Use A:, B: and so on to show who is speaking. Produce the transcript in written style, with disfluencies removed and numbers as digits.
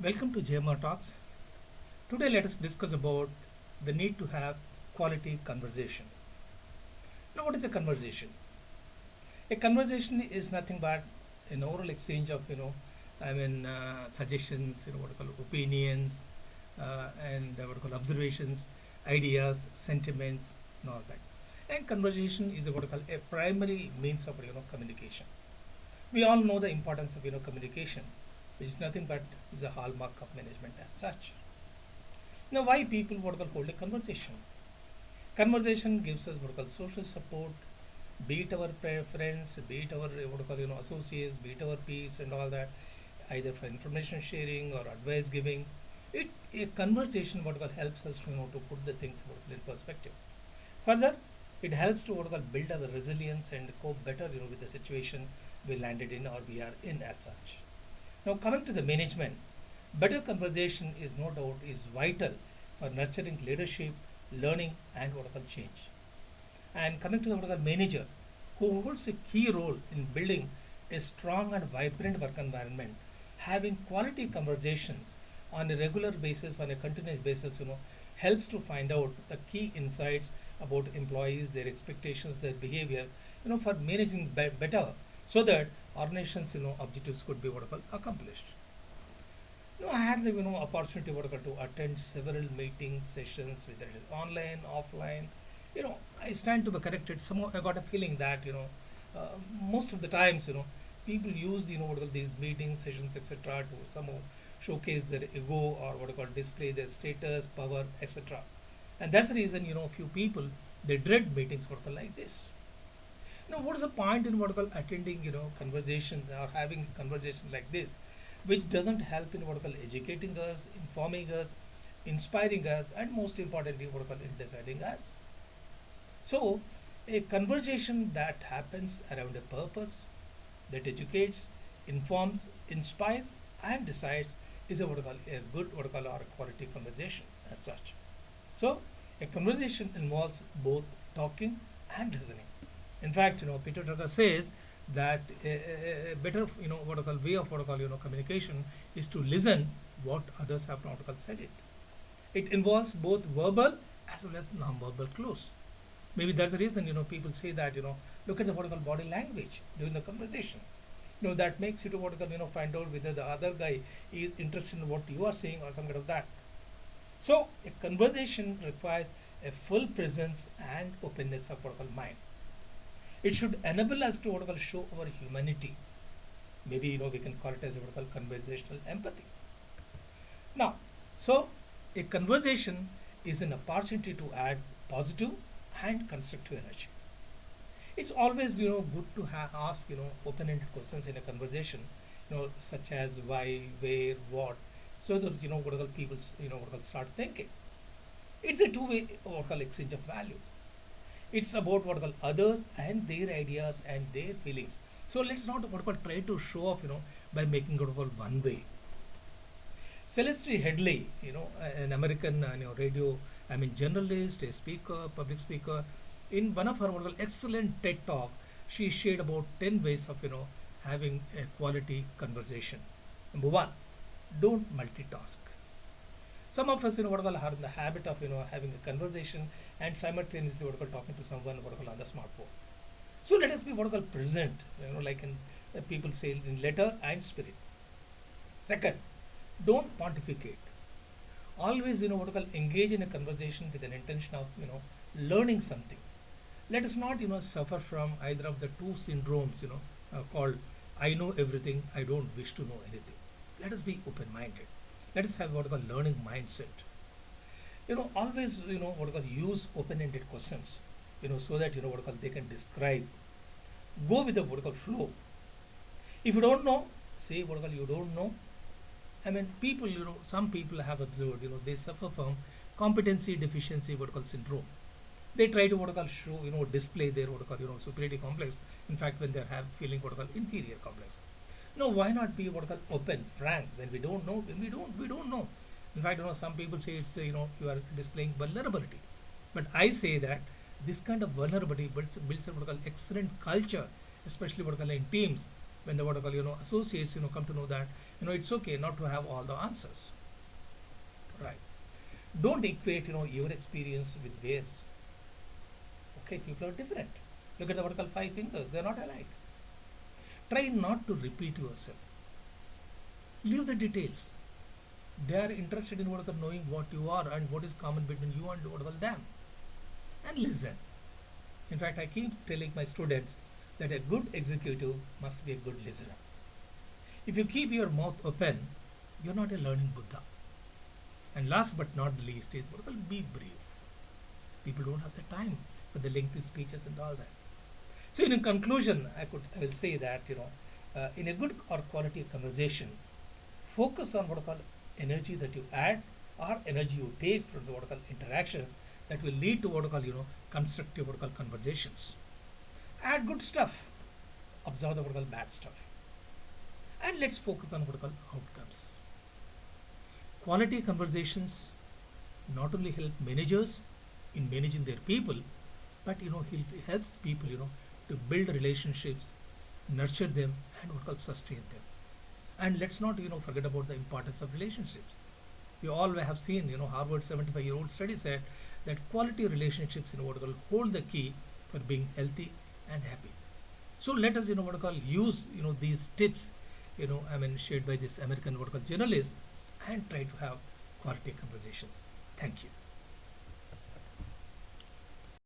A: Welcome to JMR Talks. Today let us discuss about the need to have quality conversation. Now what is a conversation? A conversation is nothing but an oral exchange of suggestions, what we call opinions, and what we call observations, ideas, sentiments, and all that. And conversation is what we call a primary means of communication. We all know the importance of communication, which is nothing but is a hallmark of management as such. Now, why people what we call hold a conversation? Conversation gives us what we call social support, be it our friends, be it our what we call associates, be it our peers and all that, either for information sharing or advice giving. It a conversation what we call helps us to put the things what we call in perspective. Further, it helps to what we call build our resilience and cope better with the situation we landed in or we are in as such. Now coming to the management, better conversation is no doubt is vital for nurturing leadership, learning and what we call change. And coming to the what we call manager, who holds a key role in building a strong and vibrant work environment, having quality conversations on a regular basis, on a continuous basis, helps to find out the key insights about employees, their expectations, their behavior, for managing better, so that organizations, objectives could be what I call accomplished. I had the opportunity what I call to attend several meetings, sessions, whether it is online, offline. I stand to be corrected. Somehow I got a feeling that most of the times people use what I call these meetings, sessions, etc. to somehow showcase their ego or what I call display their status, power, etc. And that's the reason few people they dread meetings what I call like this. Now, what is the point in what I call attending, conversations or having a conversation like this, which doesn't help in what I call educating us, informing us, inspiring us, and most importantly, what I call in deciding us. So, a conversation that happens around a purpose that educates, informs, inspires, and decides is a what I call a good what I call or a quality conversation as such. So, a conversation involves both talking and listening. In fact, Peter Drucker says that a better, what I call way of what I call, communication is to listen what others have not said it. It involves both verbal as well as non-verbal clues. Maybe that's the reason, people say that, look at the what I call body language during the conversation. That makes you to what I call, find out whether the other guy is interested in what you are saying or some kind of that. So, a conversation requires a full presence and openness of what I call mind. It should enable us to what we call show our humanity. Maybe we can call it as what we call conversational empathy. Now, so a conversation is an opportunity to add positive and constructive energy. It's always good to ask open-ended questions in a conversation, such as why, where, what, so that what we call people what we call start thinking. It's a two-way what we call exchange of value. It's about what we call others and their ideas and their feelings. So let's not what we call try to show off, by making what we call one way. Celeste Headley, an American radio, journalist, a speaker, public speaker, in one of her what we call excellent TED talk, she shared about 10 ways of having a quality conversation. Number one, don't multitask. Some of us, what I call, are in the habit of, having a conversation and simultaneously what I call talking to someone, what I call on the smartphone. So let us be what I call present, like in people say in letter and spirit. Second, don't pontificate. Always, what I call engage in a conversation with an intention of, learning something. Let us not, suffer from either of the two syndromes, called I know everything, I don't wish to know anything. Let us be open-minded. Let us have what I call learning mindset. Always, what I call use open-ended questions, so that, what I call they can describe. Go with the what I call flow. If you don't know, say what I call you don't know. People, some people have observed, they suffer from competency deficiency, what I call syndrome. They try to what I call show, display their what I call, superiority complex. In fact, when they have feeling what I call inferior complex. No, why not be what I call open, frank? When we don't know, we don't know. In fact, some people say it's you are displaying vulnerability, but I say that this kind of vulnerability builds a what I call excellent culture, especially what I call in teams, when the what I call, associates, come to know that, it's okay not to have all the answers. Right. Don't equate, your experience with theirs. Okay, people are different. Look at the what I call five fingers, they're not alike. Try not to repeat yourself. Leave the details. They are interested in what I call knowing what you are and what is common between you and what I call them. And listen. In fact, I keep telling my students that a good executive must be a good listener. If you keep your mouth open, you're not a learning Buddha. And last but not the least is what I call be brief. People don't have the time for the lengthy speeches and all that. So in conclusion, I will say that in a good or quality conversation, focus on what I call energy that you add or energy you take from the what I call interactions that will lead to what I call constructive what I call conversations. Add good stuff, observe the what I call bad stuff, and let's focus on what I call outcomes. Quality conversations not only help managers in managing their people, but it helps people to build relationships, nurture them, and what I call sustain them. And let's not forget about the importance of relationships. We all have seen Harvard 75-year-old study said that quality relationships what I call hold the key for being healthy and happy. So let us what I call use these tips shared by this American what I call journalist and try to have quality conversations. Thank you.